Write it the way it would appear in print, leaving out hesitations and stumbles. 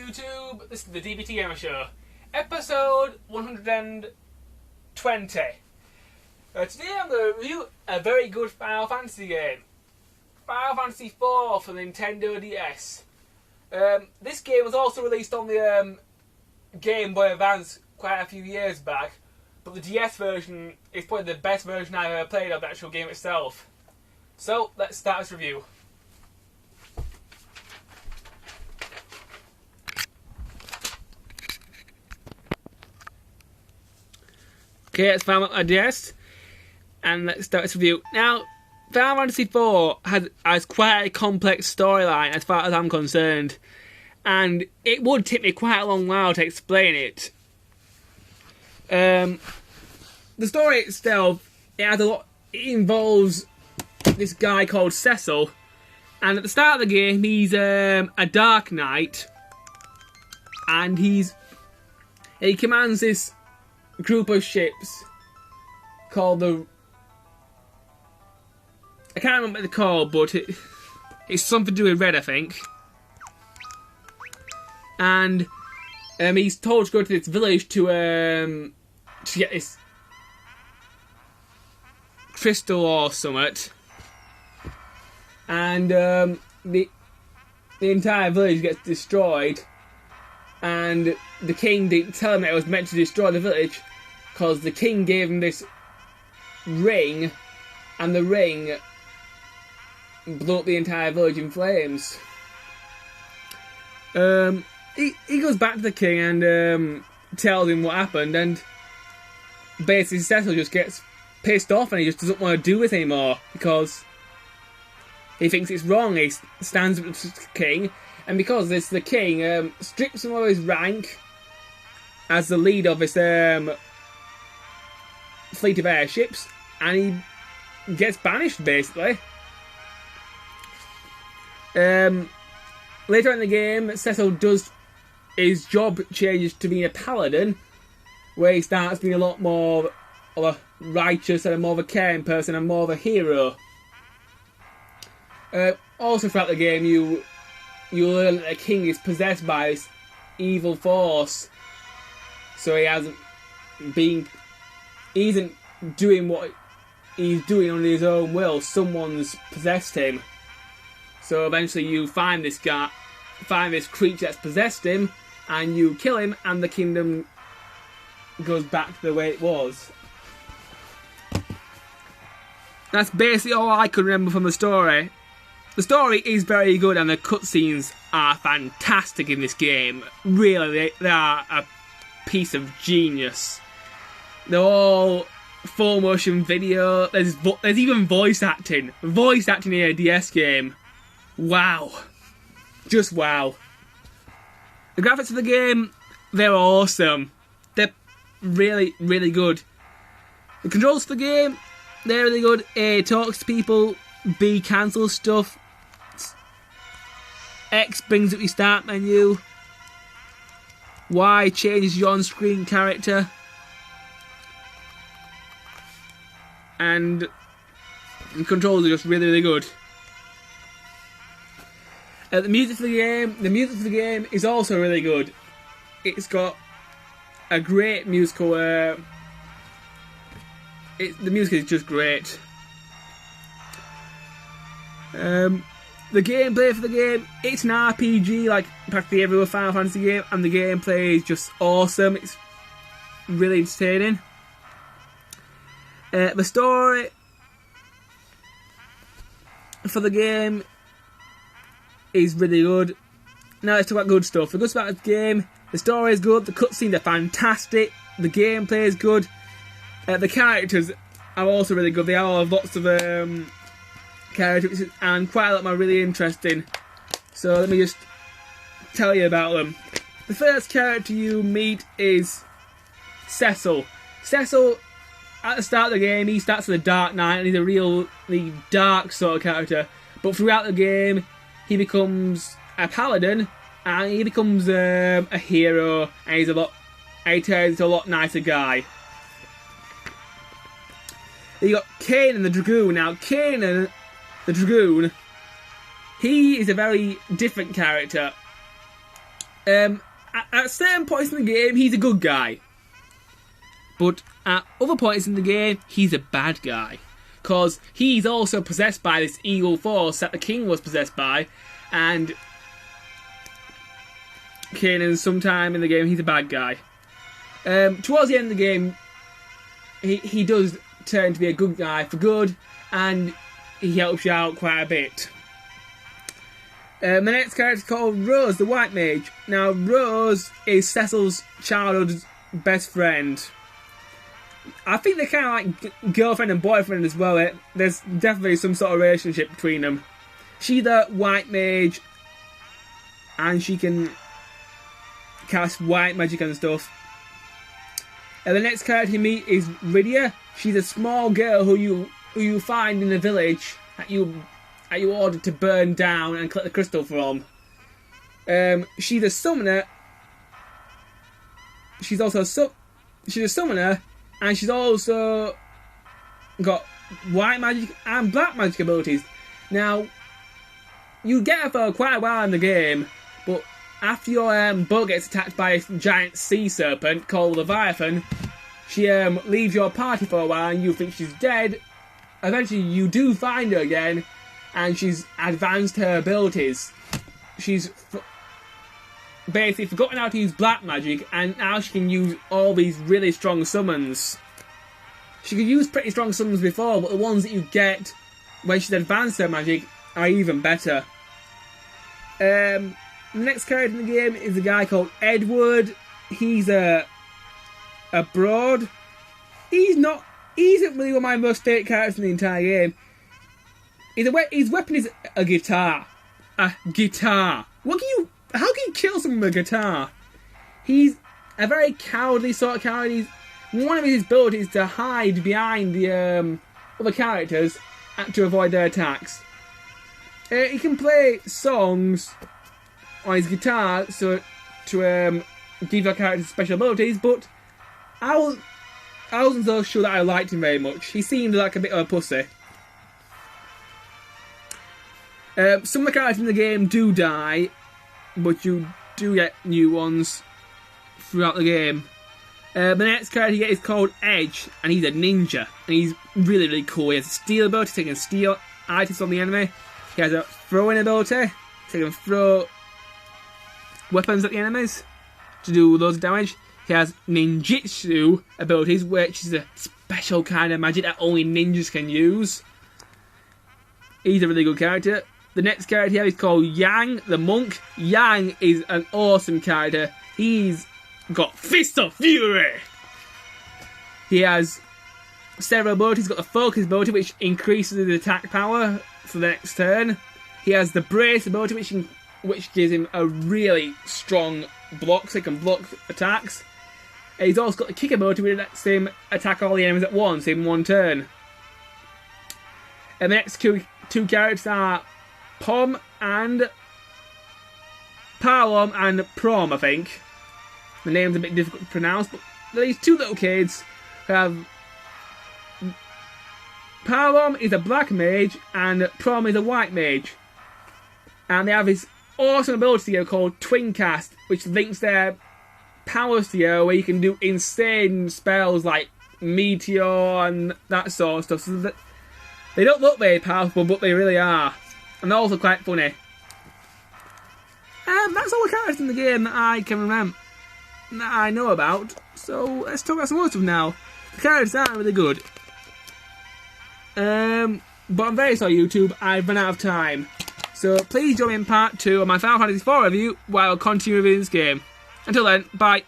YouTube, this is the Dbtgamer show, episode 120. Today I'm going to review a very good Final Fantasy game, Final Fantasy IV for the Nintendo DS. This game was also released on the Game Boy Advance quite a few years back, but the DS version is probably the best version I've ever played of the actual game itself. So, let's start this review. Okay, let's find out my DS, and let's start this review. Now, Final Fantasy IV has quite a complex storyline as far as I'm concerned, and it would take me quite a long while to explain it. The story itself, it involves this guy called Cecil, and at the start of the game, he's a Dark Knight, and he commands this group of ships called the... I can't remember what they're called, but it's something to do with red, I think. And he's told to go to this village to get this crystal or something. And the entire village gets destroyed, and the king didn't tell him that it was meant to destroy the village, because the king gave him this ring, and the ring blew up the entire village in flames. He goes back to the king and tells him what happened, and basically Cecil just gets pissed off and he just doesn't want to do it anymore because he thinks it's wrong. He stands up to the king, and because this, the king strips him of his rank as the leader of this fleet of airships, and he gets banished, basically. Later in the game, Cecil does... his job changes to being a paladin, where he starts being a lot more of a righteous and more of a caring person and more of a hero. Also throughout the game, you learn that the king is possessed by this evil force, so he isn't doing what he's doing under his own will. Someone's possessed him. So eventually you find this creature that's possessed him, and you kill him, and the kingdom goes back to the way it was. That's basically all I could remember from the story. The story is very good, and the cutscenes are fantastic in this game. Really, they are a piece of genius. They're all full motion video. There's even voice acting. Voice acting in a DS game. Wow. Just wow. The graphics of the game, they're awesome. They're really, really good. The controls for the game, they're really good. A talks to people, B cancels stuff, X brings up your start menu, Y changes your on-screen character, and the controls are just really, really good. The music for the game is also really good. It's got a great musical. The music is just great. The gameplay for the game, it's an RPG like practically every other Final Fantasy game, and the gameplay is just awesome. It's really entertaining. The story for the game is really good. Now let's talk about good stuff. The good stuff about the game, the story is good, the cutscenes are fantastic, the gameplay is good, the characters are also really good. They all have lots of characters, and quite a lot of them are really interesting. So let me just tell you about them. The first character you meet is Cecil. Cecil, at the start of the game, he starts as a Dark Knight, and he's a really dark sort of character. But throughout the game, he becomes a paladin, and he becomes a hero, and he turns into a lot nicer guy. You got Kane and the Dragoon. Now, Kane and the Dragoon, he is a very different character. At certain points in the game, he's a good guy. But at other points in the game, he's a bad guy. Because he's also possessed by this evil force that the king was possessed by. And Kanan, sometime in the game, he's a bad guy. Towards the end of the game, he does turn to be a good guy for good. And he helps you out quite a bit. The next character is called Rose, the White Mage. Now, Rose is Cecil's childhood best friend. I think they're kind of like girlfriend and boyfriend as well. There's definitely some sort of relationship between them. She's the White Mage, and she can cast white magic and stuff. And the next character you meet is Rydia. She's a small girl who you find in the village that you ordered to burn down and collect the crystal from. She's a summoner. She's also she's a summoner, and she's also got white magic and black magic abilities. Now, you get her for quite a while in the game, but after your boat gets attacked by a giant sea serpent called Leviathan, she leaves your party for a while and you think she's dead. Eventually you do find her again, and she's advanced her abilities. She's basically forgotten how to use black magic, and now she can use all these really strong summons. She could use pretty strong summons before, but the ones that you get when she's advanced her magic are even better. The next character in the game is a guy called Edward. He's a broad. He isn't really one of my most favourite characters in the entire game. His weapon is a guitar. A guitar. How can you kill someone with a guitar? He's a very cowardly sort of character. One of his abilities is to hide behind the other characters to avoid their attacks. He can play songs on his guitar to give your characters special abilities, but I wasn't so sure that I liked him very much. He seemed like a bit of a pussy. Some of the characters in the game do die, but you do get new ones throughout the game. The next character you get is called Edge, and he's a ninja, and he's really, really cool. He has a steal ability, so he can steal items from the enemy. He has a throwing ability, so he can throw weapons at the enemies to do loads of damage. He has ninjutsu abilities, which is a special kind of magic that only ninjas can use. He's a really good character. The next character here is called Yang, the monk. Yang is an awesome character. He's got Fist of Fury. He has several abilities. He's got the focus ability, which increases his attack power for the next turn. He has the brace ability, which gives him a really strong block, so he can block attacks. And he's also got the kick ability, which lets him attack all the enemies at once in one turn. And the next two characters are Palom and Prom, I think. The name's a bit difficult to pronounce, but these two little kids have... Palom is a black mage and Prom is a white mage. And they have this awesome ability here called Twin Cast, which links their powers together, where you can do insane spells like Meteor and that sort of stuff. So that they don't look very powerful, but they really are. And they're also quite funny. That's all the characters in the game that I can remember, that I know about. So let's talk about some more stuff now. The characters aren't really good. But I'm very sorry, YouTube, I've run out of time. So please join me in part 2 of my Final Fantasy IV review, while I'll continue reviewing this game. Until then, bye.